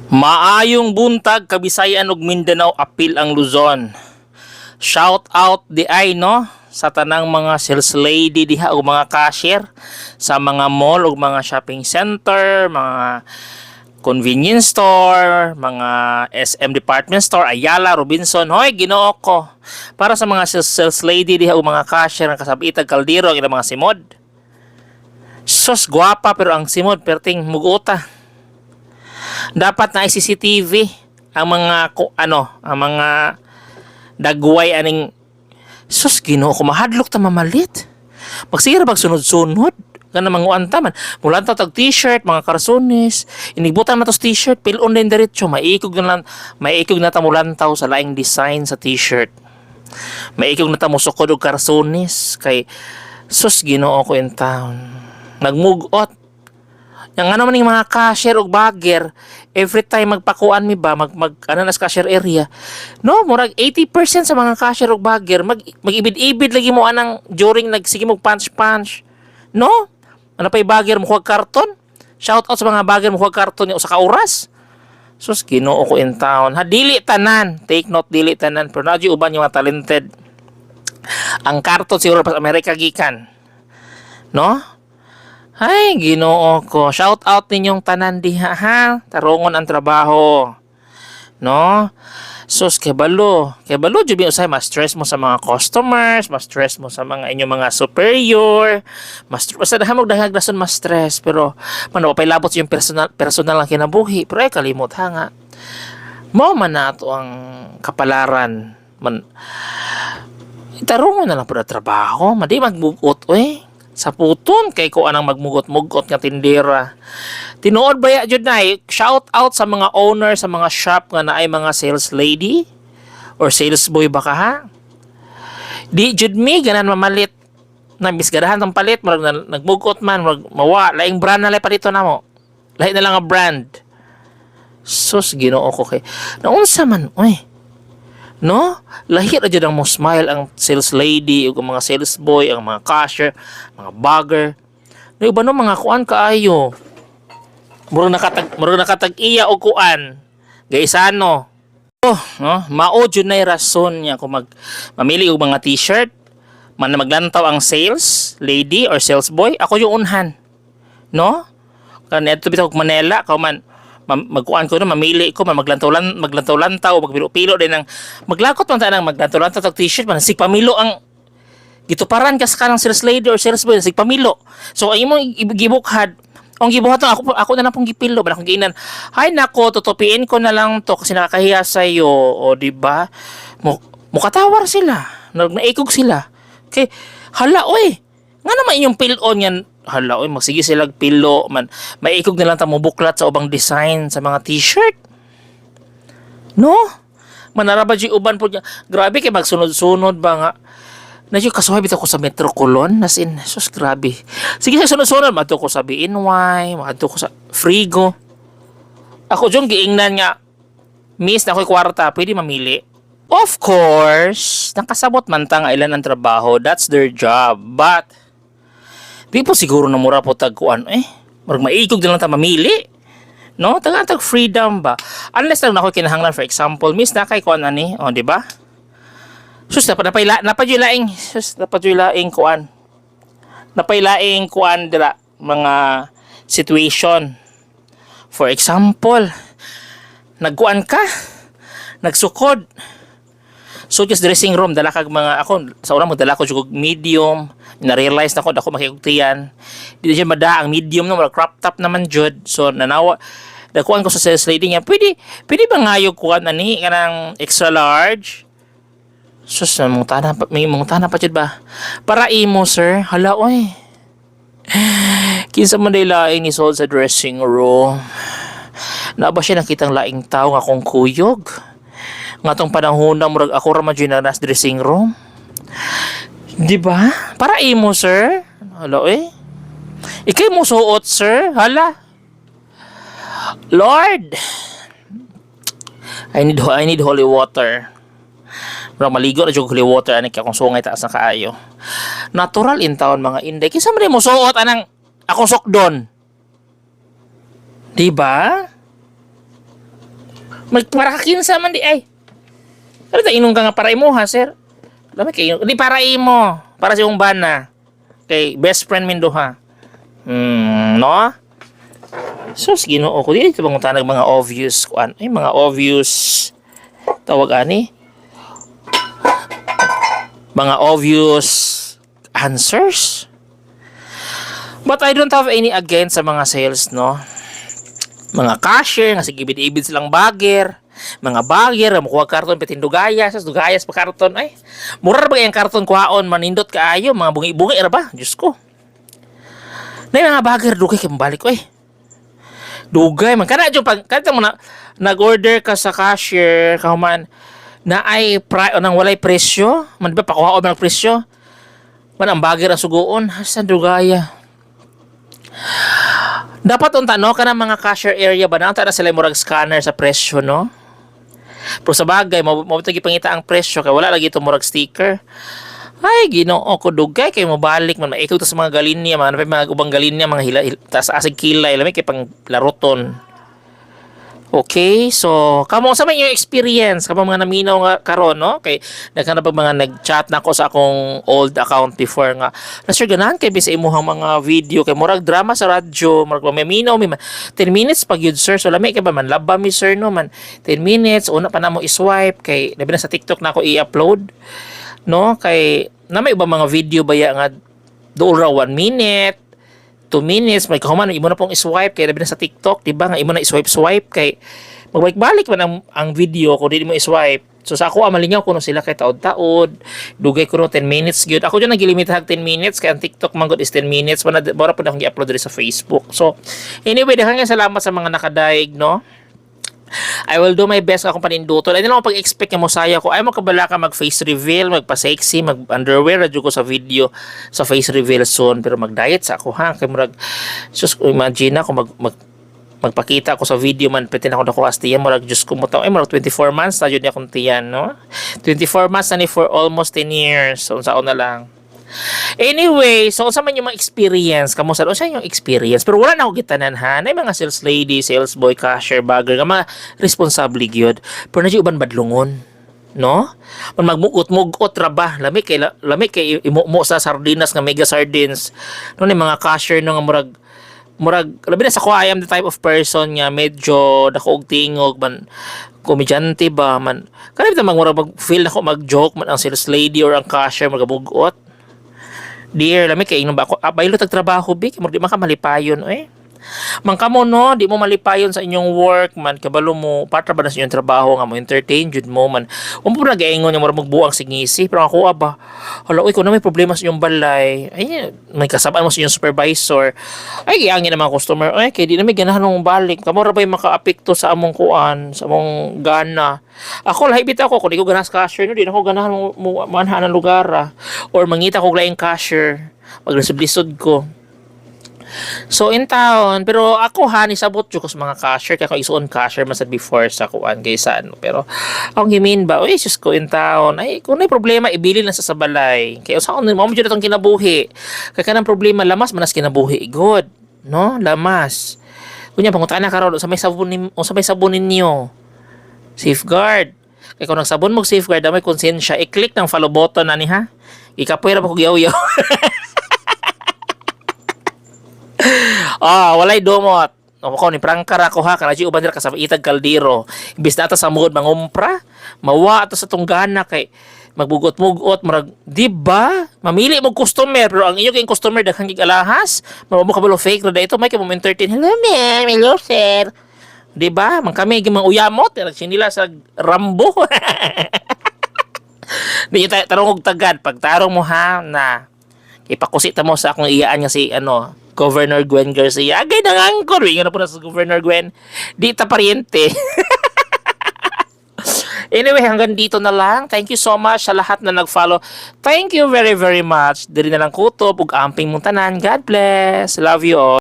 Maayong buntag Kabisayan ug Mindanao, apil ang Luzon. Shout out di ay no sa tanang mga sales lady diha o mga cashier sa mga mall o mga shopping center, mga convenience store, mga SM department store, Ayala, Robinson. Hoy, Ginoo ko. Para sa mga sales lady diha o mga cashier nga kasabi itag kaldero ang ilang mga simod. Sus guwapa pero ang simod perting muguta. Dapat na CCTV ang mga ang mga dagway aning sus Ginoo ko mahadlok ta mamalit. Magsira bag sunod-sunod kana manguanta man. Mulan ta tag t-shirt, mga karsones, inibutan na tos t-shirt, pilon din diretso, maikog na ta mulantaw sa laing design sa t-shirt. Maikog na ta musukod og karsones kay sus Ginoo ko in town. Nagmugot yang ano man yung mga cashier o bagger, every time magpakuan mi ba, ano na sa cashier area, no, murag 80% sa mga cashier o bagger, mag-ibid-ibid lagi mo anang during nagsige mo punch-punch, no? Ano pa yung bagger mo kuha karton? Shout out sa mga bagger mo kuha karton o sa kauras. Sus, Ginoo ko in town. Ha, dili tanan. Take note, dili tanan. Pero nadyo uban yung mga talented. Ang karton siguro pa sa Amerika gikan. No? Ay, Ginoo ko. Shout out ninyong tanan diha ha. Tarungon ang trabaho. No? Sus, kebalo. Kebalo, jubi usay, ma-stress mo sa mga customers, ma-stress mo sa mga inyong mga superior, basta dahamog dahag rason ma-stress. Pero, manapay labot yung personal lang kinabuhi. Pero ay, kalimot ha nga. Mao man na ito ang kapalaran. Tarungon na lang po na trabaho. Madi magbugot, sa puton kay ko anang magmugot-mugot nga tindera. Tinuod baya jud nay, shout out sa mga owner sa mga shop nga naay mga sales lady or sales boy baka ha. Di jud mi ganan mamalit na misgadahan tong palit murag nagmugot man murag mawa laing brand na lay pa dito namo. Lahi na lang nga brand. Sus Ginoo ko kay. Naunsa man no? Lahi ra jud ang mo smile ang sales lady ug mga sales boy, ang mga cashier, mga bagger. No iba no mga kuan kaayo. Murag nakatag-iya og kuan. Gaisano. No? Mao jud nay rason niya kung mamili og mga t-shirt, man maglantaw ang sales lady or sales boy, ako yung unhan. No? Kanito bitaw og Manila, ka man magkuan ko no, mamili ko man maglantaw-lantaw o magpilo-pilo din ng maglakot man ta nang maglantaw-lantaw tag t-shirt man sig pamilo ang gituparan ka sa kanang sales lady or sales boy sig pamilo. So ay mo gibukhad ang gibuhat ako na lang pong gipilo ba akong giinan. Hay nako, tutupiin ko na lang to kasi nakakahiya sa iyo o di ba? Mukatawar sila, naikog sila. Okay, hala nga naman inyong pilon yan. Hala, magsige sila pilo man. Maikog na lang ta mo buklat sa ubang design sa mga t-shirt. No? Manaraba di uban po niya. Grabe kay magsunod-sunod ba nga. Nadyo kasuhay bitaw ko sa Metro Colon. As in, sus grabe. Sige sa sunod-sunod, madto ko sa BNY, madto ko sa Frigo. Ako diyong giingnan nga, miss na ako'y kwarta, pwede mamili. Of course, nakasabot man ta nga ilan ang trabaho. That's their job. But, di po siguro na mura po tagkuan marag maikog na lang ta mamili, no? Tag freedom ba, unless lang ako kinahanglan. For example, miss na kay kuan ani di ba? Sus napaylaing kuan dira mga situation. For example, nagkuan ka, nagsukod, so just dressing room dala kag mga ako sa una magdala ko jug medium, na-realize na ko dako makikugtiyan. Di siya mada ang medium no, crop top naman jud. So nanawa dakuan ko sa sales lady niya, pwede ba ngayog kuan ani kanang extra large? Sus may mungtana pa jud ba? Para imo sir. Hala kinsa man day laing ni sold sa dressing room. Na ba siya nakitang laing tao nga kung kuyog? Nga tong panahon na murag ako ra man nas dressing room. Di ba? Para imo sir. Hala ikay mo suot sir. Hala. Lord. I need holy water. Murag maligo na jud holy water ani kung sungay taas na kaayo. Natural in town mga inday. Kinsa man mo suot anang akong sokdon. Di ba? Para kakinsa man di ay. Ano ta inong ka nga para imo ha, sir? Lami kayo. Di para imo. Para sa iyong bana. Kay best friend min duha. No? Sus, Ginoo ko. Di ito bang tanag mga obvious kuan. Ay, mga obvious tawag ani. Mga obvious answers. But I don't have any against sa mga sales, no? Mga cashier, nga sige ibid silang bagger. Mga bagger, makuha karton, pitin dugayas pa karton. Ay, mura ba yung karton kuhaon, manindot kaayo, mga bungi-bungi, ba? Diyos ko. Na yung mga bagger, dugay kayo mabalik ko, Dugay, man. Kana mo nag-order ka sa cashier, kahuman, na ay, nang walay presyo, man ba, pakuhaon man ang presyo, man ang bagger ang sugoon, hasan dugaya. Dapat unta no kana mga cashier area ba na sila murag scanner sa presyo no. Pero sa bagay mo pangita ang presyo kay wala lagi ito murag sticker. Ay Ginoo ko dugay kay mobalik man maikot sa mga galinya man mga ubang galinya mga hila taas asig kilay lami kay pang laruton. Okay, so kamo sa may yung experience kamo mga naminaw nga karon no kay nagkanap mga nag-chat na ako sa akong old account before nga na sir ganahan kay bisa imuhang mga video kay murag drama sa radyo murag maminaw mi 10 minutes pag yun sir so lami kay ba man laba mi sir no man 10 minutes una pa na mo i-swipe kay labi na sa TikTok na ako i-upload no kay na may iba mga video baya nga doon ra 1 minute 2 minutes, may kahuman, imo na pong i-swipe kay labi na sa TikTok, di ba? Nga imo na i-swipe kay magbalik-balik man ang video kung di mo i-swipe. So sa ako amalingaw kuno sila kay taod-taod, dugay ko no 10 minutes gyud. Ako jud nagilimit hag 10 minutes kay ang TikTok man gud is 10 minutes. Mara po na akong i-upload diri sa Facebook. So anyway, daghang salamat sa mga nakadaig, no? I will do my best akong paninduton. Ay, ako pag-expect nga mo saya ko. Ay, mo kabala ka mag-face reveal, magpa-sexy, mag-underwear, radyo ko sa video sa face reveal soon. Pero mag-diet sa ako, ha? Kaya murag, imagine ako, magpakita ako sa video man, pwede na ako nakuha sa tiyan, murag, Diyos ko mo tao, ay, murag 24 months, na yun niya akong tiyan, no? 24 months na ni for almost 10 years. So, saan na lang. Anyway, so sa man yung mga experience, kamusta o sa yung experience, pero wala na ako gitanan ha, na mga sales lady, sales boy, cashier, bagger, nga mga responsable gyud. Pero na uban badlungon, no? Man magmugot-mugot ra ba, lami kay imumo sa sardinas nga mega sardines. No ni mga cashier no nga murag labi na sa ko I am the type of person nga medyo dako og tingog man komedyante ba man. Kanang mag feel nako mag-joke man ang sales lady or ang cashier magabugot. Dear, lami kay inom ba ako baylo tag trabaho big mo di man ka malipayon Mangkamo no, di mo malipayon sa inyong work man kabalo mo patra ba na sa inyong trabaho nga mo entertain jud mo man. Umpo na gaingon nga mo magbuang sigisi pero ako aba. Hala oy ko na may problema sa inyong balay. Ay may kasabaan mo sa inyong supervisor. Ay giangin na mga customer. Ay kay di na may ganahan mong balik. Kamo ra bay makaapekto sa among kuan, sa among gana. Ako lahi bitaw ko kung di ko ganas cashier no di na ko ganahan mo manha ng lugar or mangita ko laing cashier. Maglisod-lisod ko. So in town, pero ako ha nisabot jud ko sa mga cashier kaya ako isuon cashier man sad before sa kuan kaysa ano. Pero akong gimin ba, oy sus ko in town. Ay kung may problema ibili na sa sabalay. Kaya sa ako mo jud atong kinabuhi. Kaya kanang problema lamas manas kinabuhi good, no? Lamas. Kunya pangutan na karon sa may sabon o sa may sabon ninyo. Safeguard. Kaya kung nagsabon mo safeguard, may konsensya, i-click ng follow button na ni ha. Ikapoy ra ba ko giyaw-yaw. Walay domot. Ko ni prangkar ako ha kana uban dira ka sa itag kaldero. Imbis na ata sa mud mangumpra, mawa ato sa tunggana kay magbugot-mugot marag di ba? Mamili mo customer pero ang iyo kay customer daghang gig alahas. Mamo kabalo fake ra ito may kay mo entertain. Hello man, hello sir. Di ba? Man kami gimang uyamot, nagsinila sa Rambo. Di tarong og tagad pagtarong mo ha na ipakusita mo sa akong iyaan nga si Governor Gwen Garcia. Agay nangangkor. Nga na po na sa Governor Gwen. Di ta pariente. Anyway, hanggang dito na lang. Thank you so much sa lahat na nag-follow. Thank you very, very much. Diri na lang kutob ug amping mong tanan. God bless. Love you all.